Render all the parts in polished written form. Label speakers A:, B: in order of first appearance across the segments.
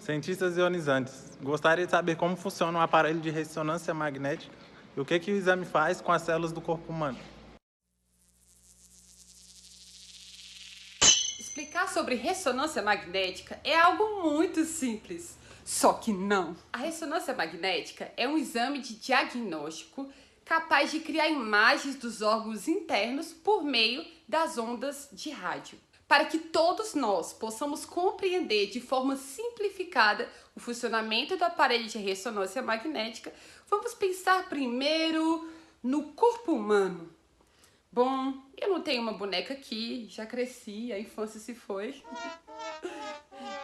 A: Cientistas ionizantes, gostaria de saber como funciona um aparelho de ressonância magnética e o que o exame faz com as células do corpo humano.
B: Explicar sobre ressonância magnética é algo muito simples, só que não. A ressonância magnética é um exame de diagnóstico capaz de criar imagens dos órgãos internos por meio das ondas de rádio. Para que todos nós possamos compreender de forma simplificada o funcionamento do aparelho de ressonância magnética, vamos pensar primeiro no corpo humano. Bom, eu não tenho uma boneca aqui, já cresci, a infância se foi.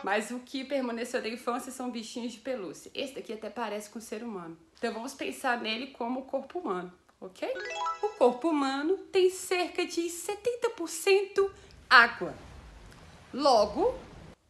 B: Mas o que permaneceu da infância são bichinhos de pelúcia. Esse daqui até parece com um ser humano. Então vamos pensar nele como o corpo humano, ok? O corpo humano tem cerca de 70% água. Logo,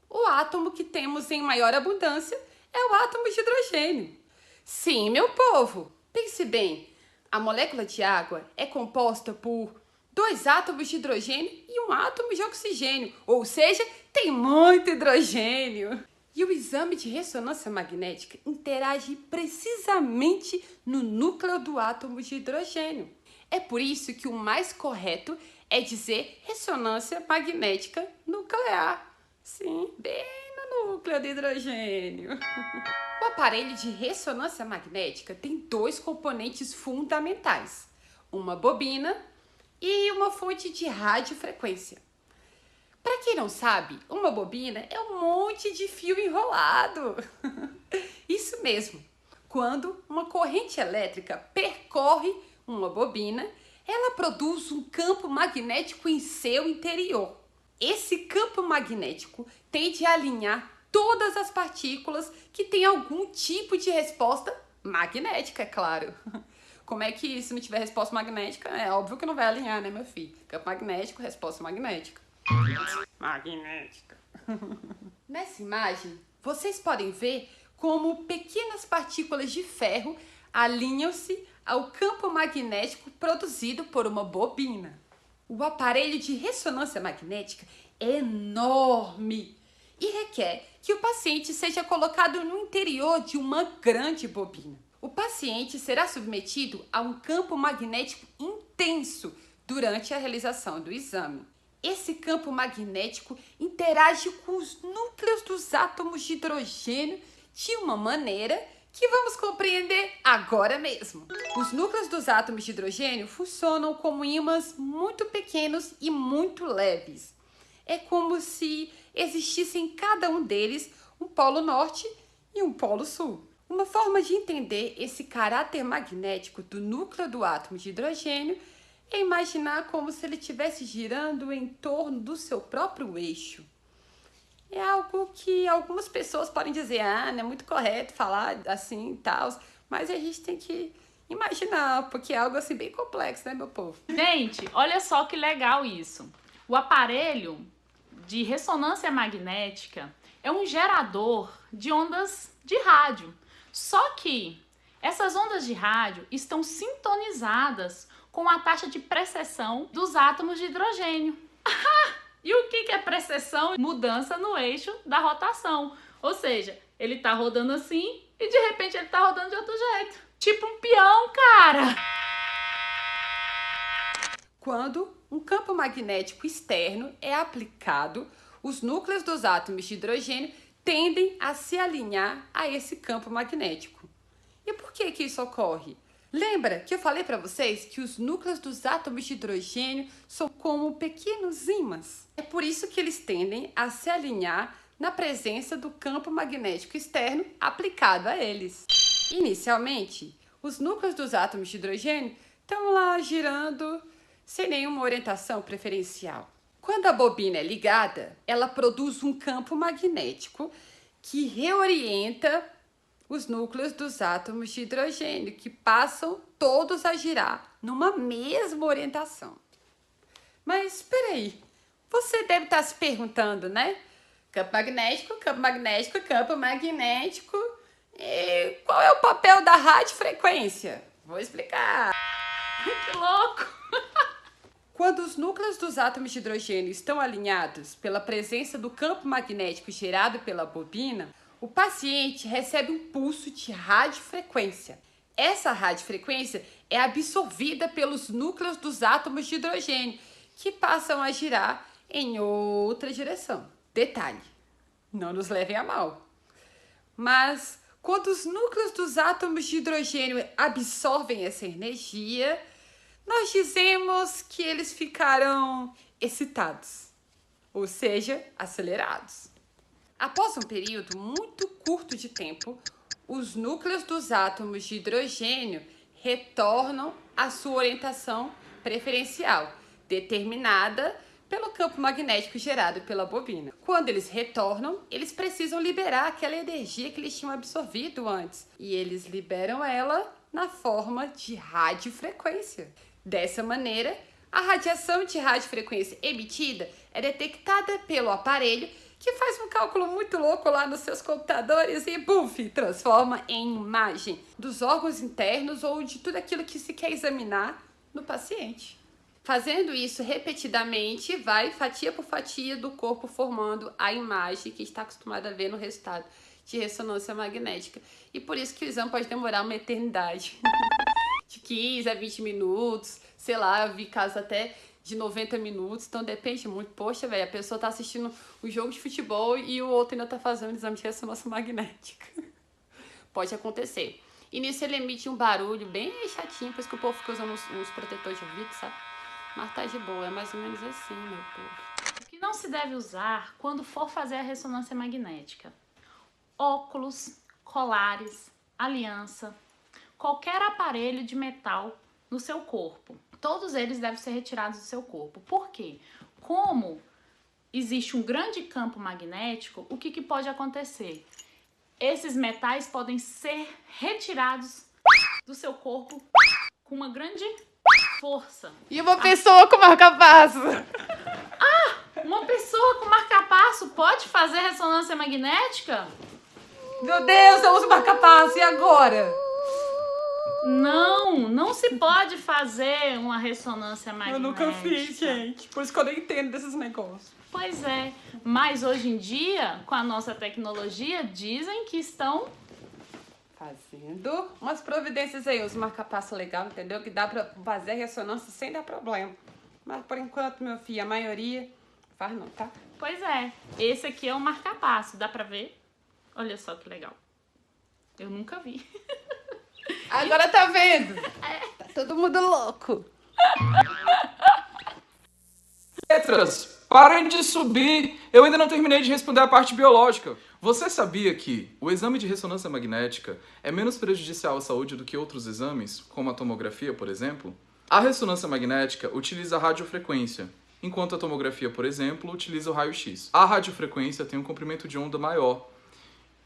B: o átomo que temos em maior abundância é o átomo de hidrogênio. Sim, meu povo, pense bem, a molécula de água é composta por 2 átomos de hidrogênio e 1 átomo de oxigênio, ou seja, tem muito hidrogênio. E o exame de ressonância magnética interage precisamente no núcleo do átomo de hidrogênio. É por isso que o mais correto é dizer ressonância magnética nuclear. Sim, bem no núcleo do hidrogênio. O aparelho de ressonância magnética tem 2 componentes fundamentais: uma bobina e uma fonte de radiofrequência. Para quem não sabe, uma bobina é um monte de fio enrolado. Isso mesmo. Quando uma corrente elétrica percorre uma bobina, ela produz um campo magnético em seu interior. Esse campo magnético tende a alinhar todas as partículas que têm algum tipo de resposta magnética, é claro. Como é que se não tiver resposta magnética, é óbvio que não vai alinhar, né, meu filho? Campo magnético, resposta magnética. Magnética. Nessa imagem, vocês podem ver como pequenas partículas de ferro alinham-se ao campo magnético produzido por uma bobina. O aparelho de ressonância magnética é enorme e requer que o paciente seja colocado no interior de uma grande bobina. O paciente será submetido a um campo magnético intenso durante a realização do exame. Esse campo magnético interage com os núcleos dos átomos de hidrogênio de uma maneira que vamos compreender agora mesmo. Os núcleos dos átomos de hidrogênio funcionam como ímãs muito pequenos e muito leves. É como se existisse em cada um deles um polo norte e um polo sul. Uma forma de entender esse caráter magnético do núcleo do átomo de hidrogênio é imaginar como se ele estivesse girando em torno do seu próprio eixo. É algo que algumas pessoas podem dizer, não é muito correto falar assim e tal, mas a gente tem que imaginar, porque é algo assim bem complexo, né, meu povo?
C: Gente, olha só que legal isso. O aparelho de ressonância magnética é um gerador de ondas de rádio. Só que essas ondas de rádio estão sintonizadas com a taxa de precessão dos átomos de hidrogênio. E o que é precessão? Mudança no eixo da rotação. Ou seja, ele tá rodando assim e de repente ele tá rodando de outro jeito. Tipo um peão, cara!
B: Quando um campo magnético externo é aplicado, os núcleos dos átomos de hidrogênio tendem a se alinhar a esse campo magnético. E por que isso ocorre? Lembra que eu falei para vocês que os núcleos dos átomos de hidrogênio são como pequenos ímãs? É por isso que eles tendem a se alinhar na presença do campo magnético externo aplicado a eles. Inicialmente, os núcleos dos átomos de hidrogênio estão lá girando sem nenhuma orientação preferencial. Quando a bobina é ligada, ela produz um campo magnético que reorienta os núcleos dos átomos de hidrogênio, que passam todos a girar numa mesma orientação. Mas espera aí, você deve estar se perguntando, né? Campo magnético, campo magnético, campo magnético. E qual é o papel da radiofrequência? Vou explicar.
C: Que louco!
B: Quando os núcleos dos átomos de hidrogênio estão alinhados pela presença do campo magnético gerado pela bobina, o paciente recebe um pulso de radiofrequência. Essa radiofrequência é absorvida pelos núcleos dos átomos de hidrogênio, que passam a girar em outra direção. Detalhe, não nos levem a mal. Mas quando os núcleos dos átomos de hidrogênio absorvem essa energia, nós dizemos que eles ficaram excitados, ou seja, acelerados. Após um período muito curto de tempo, os núcleos dos átomos de hidrogênio retornam à sua orientação preferencial, determinada pelo campo magnético gerado pela bobina. Quando eles retornam, eles precisam liberar aquela energia que eles tinham absorvido antes, e eles liberam ela na forma de radiofrequência. Dessa maneira, a radiação de radiofrequência emitida é detectada pelo aparelho, que faz um cálculo muito louco lá nos seus computadores e, buf, transforma em imagem dos órgãos internos ou de tudo aquilo que se quer examinar no paciente. Fazendo isso repetidamente, vai fatia por fatia do corpo formando a imagem que está acostumado a ver no resultado de ressonância magnética. E por isso que o exame pode demorar uma eternidade. De 15 a 20 minutos, sei lá, eu vi casos até de 90 minutos, então depende muito. Poxa, velho, a pessoa tá assistindo um jogo de futebol e o outro ainda tá fazendo um exame de ressonância magnética. Pode acontecer. E nisso ele emite um barulho bem chatinho, por isso que o povo fica usando uns protetores de ouvido, sabe? Mas tá de boa, é mais ou menos assim, meu povo.
C: O que não se deve usar quando for fazer a ressonância magnética? Óculos, colares, aliança, qualquer aparelho de metal no seu corpo. Todos eles devem ser retirados do seu corpo. Por quê? Como existe um grande campo magnético, o que pode acontecer? Esses metais podem ser retirados do seu corpo com uma grande força.
B: E uma pessoa com marca-passo?
C: Uma pessoa com marca-passo pode fazer ressonância magnética?
B: Meu Deus, eu uso marca-passo, e agora?
C: Não se pode fazer uma ressonância magnética.
B: Eu nunca fiz, gente. Por isso que eu nem entendo desses negócios.
C: Pois é, mas hoje em dia, com a nossa tecnologia, dizem que estão
B: fazendo umas providências aí, uns marca-passo legal, entendeu? Que dá pra fazer a ressonância sem dar problema. Mas por enquanto, meu filho, a maioria faz não, tá?
C: Pois é, esse aqui é um marca-passo, dá pra ver? Olha só que legal. Eu nunca vi.
B: Agora tá vendo? Tá todo mundo louco.
D: Letras, parem de subir. Eu ainda não terminei de responder a parte biológica. Você sabia que o exame de ressonância magnética é menos prejudicial à saúde do que outros exames, como a tomografia, por exemplo? A ressonância magnética utiliza a radiofrequência, enquanto a tomografia, por exemplo, utiliza o raio-x. A radiofrequência tem um comprimento de onda maior,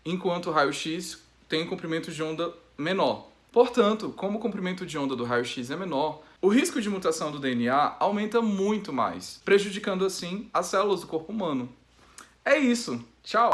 D: enquanto o raio-x tem um comprimento de onda menor. Portanto, como o comprimento de onda do raio-x é menor, o risco de mutação do DNA aumenta muito mais, prejudicando assim as células do corpo humano. É isso. Tchau!